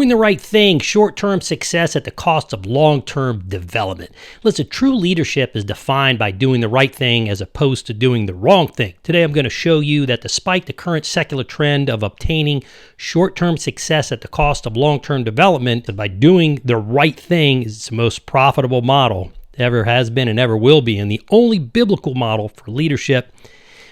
Doing the right thing, short-term success at the cost of long-term development. Listen, true leadership is defined by doing the right thing as opposed to doing the wrong thing. Today I'm going to show you that despite the current secular trend of obtaining short-term success at the cost of long-term development, that by doing the right thing is the most profitable model ever has been and ever will be, and the only biblical model for leadership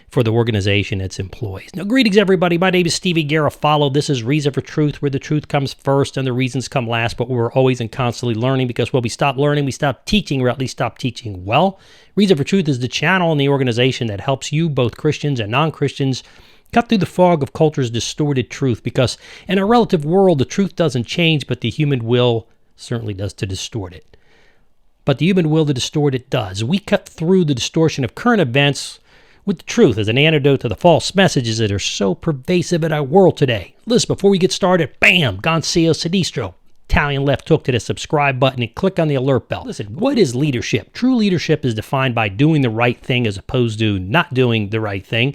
for the organization, its employees. Now, greetings, everybody. My name is StevenGarofalo. This is Reason for Truth, where the truth comes first and the reasons come last, but we're always and constantly learning, because when we stop learning, we stop teaching, or at least stop teaching well. Reason for Truth is the channel and the organization that helps you, both Christians and non-Christians, cut through the fog of culture's distorted truth, because in our relative world, the truth doesn't change, but the human will certainly does to distort it. But the human will to distort it does. We cut through the distortion of current events with the truth as an antidote to the false messages that are so pervasive in our world today. Listen, before we get started, bam, Gonzalo Sinistro, Italian left hook to the subscribe button and click on the alert bell. Listen, what is leadership? True leadership is defined by doing the right thing as opposed to not doing the right thing.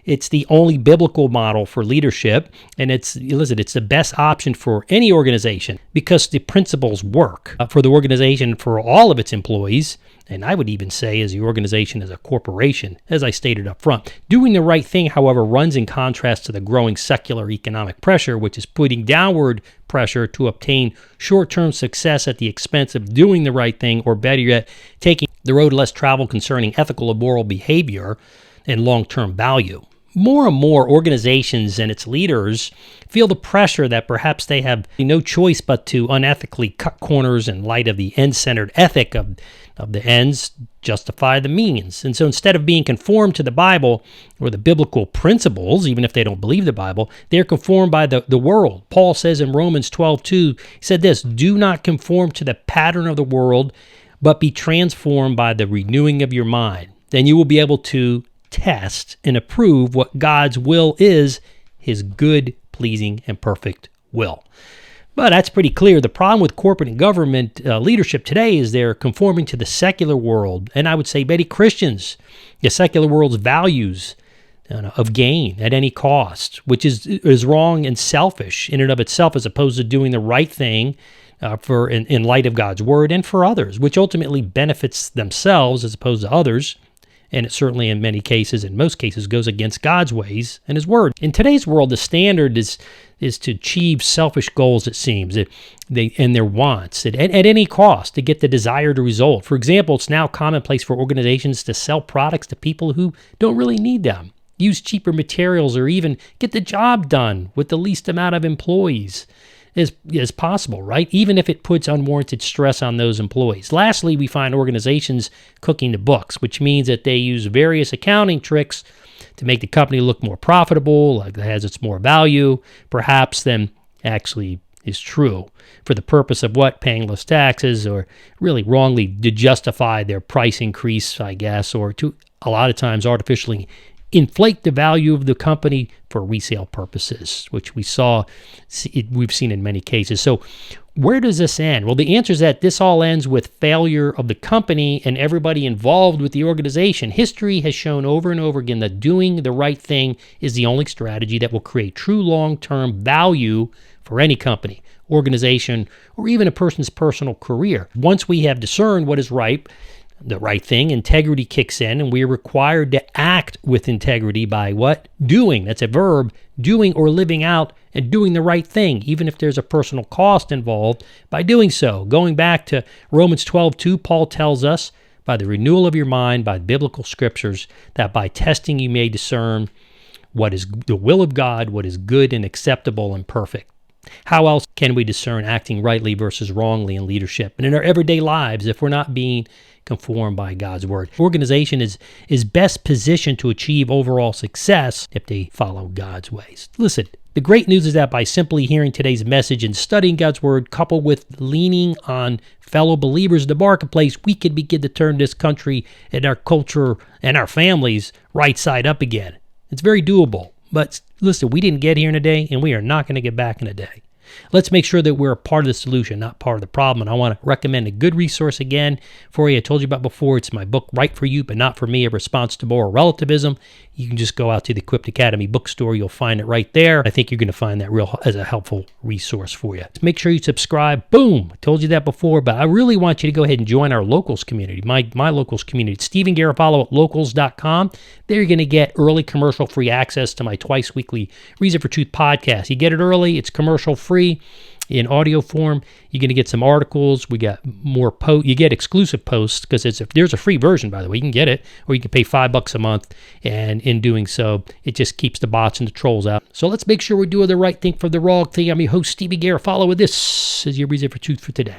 It's the only biblical model for leadership, and it's the best option for any organization because the principles work for the organization, for all of its employees, and I would even say as the organization as a corporation, as I stated up front. Doing the right thing, however, runs in contrast to the growing secular economic pressure, which is putting downward pressure to obtain short-term success at the expense of doing the right thing, or better yet, taking the road less traveled concerning ethical and moral behavior and long-term value. More and more organizations and its leaders feel the pressure that perhaps they have no choice but to unethically cut corners in light of the end-centered ethic of the ends justify the means. And so instead of being conformed to the Bible or the biblical principles, even if they don't believe the Bible, they're conformed by the world. Paul says in Romans 12:2, he said this, "Do not conform to the pattern of the world, but be transformed by the renewing of your mind. Then you will be able to test and approve what God's will is, his good, pleasing, and perfect will." But that's pretty clear. The problem with corporate and government leadership today is they're conforming to the secular world, and I would say many Christians, the secular world's values of gain at any cost, which is wrong and selfish in and of itself, as opposed to doing the right thing in light of God's word and for others, which ultimately benefits themselves as opposed to others. And it certainly in many cases, in most cases, goes against God's ways and his word. In today's world, the standard is to achieve selfish goals, it seems, and their wants at any cost to get the desired result. For example, it's now commonplace for organizations to sell products to people who don't really need them, use cheaper materials, or even get the job done with the least amount of employees as possible, right? Even if it puts unwarranted stress on those employees. Lastly, we find organizations cooking the books, which means that they use various accounting tricks to make the company look more profitable, like it has its more value, perhaps, than actually is true, for the purpose of what? Paying less taxes, or really wrongly to justify their price increase, I guess, or to a lot of times artificially inflate the value of the company for resale purposes, which we've seen in many cases. So where does this end? Well, the answer is that this all ends with failure of the company and everybody involved with the organization. History has shown over and over again that doing the right thing is the only strategy that will create true long-term value for any company, organization, or even a person's personal career. Once we have discerned what is right, the right thing, integrity kicks in, and we are required to act with integrity by what? Doing. That's a verb. Doing or living out and doing the right thing, even if there's a personal cost involved by doing so. Going back to Romans 12:2, Paul tells us, by the renewal of your mind, by biblical scriptures, that by testing you may discern what is the will of God, what is good and acceptable and perfect. How else can we discern acting rightly versus wrongly in leadership and in our everyday lives if we're not being conformed by God's word? Organization is best positioned to achieve overall success if they follow God's ways. Listen, the great news is that by simply hearing today's message and studying God's word, coupled with leaning on fellow believers in the marketplace, we can begin to turn this country and our culture and our families right side up again. It's very doable. But listen, we didn't get here in a day, and we are not going to get back in a day. Let's make sure that we're a part of the solution, not part of the problem. And I want to recommend a good resource again for you. I told you about before, it's my book, Right for You, But Not for Me, A Response to Moral Relativism. You can just go out to the Equipped Academy bookstore. You'll find it right there. I think you're going to find that as a helpful resource for you. Make sure you subscribe. Boom. I told you that before, but I really want you to go ahead and join our locals community, my locals community. It's StevenGarofalo at locals.com. There you're going to get early commercial-free access to my twice weekly Reason for Truth podcast. You get it early. It's commercial-free in audio form. You're going to get some articles. We got more you get exclusive posts because there's a free version, by the way. You can get it, or you can pay $5 a month, and in doing so, it just keeps the bots and the trolls out. So let's make sure we're doing the right thing for the wrong thing. I'm your host, Steven Garofalo, and this is your Reason for Truth for today.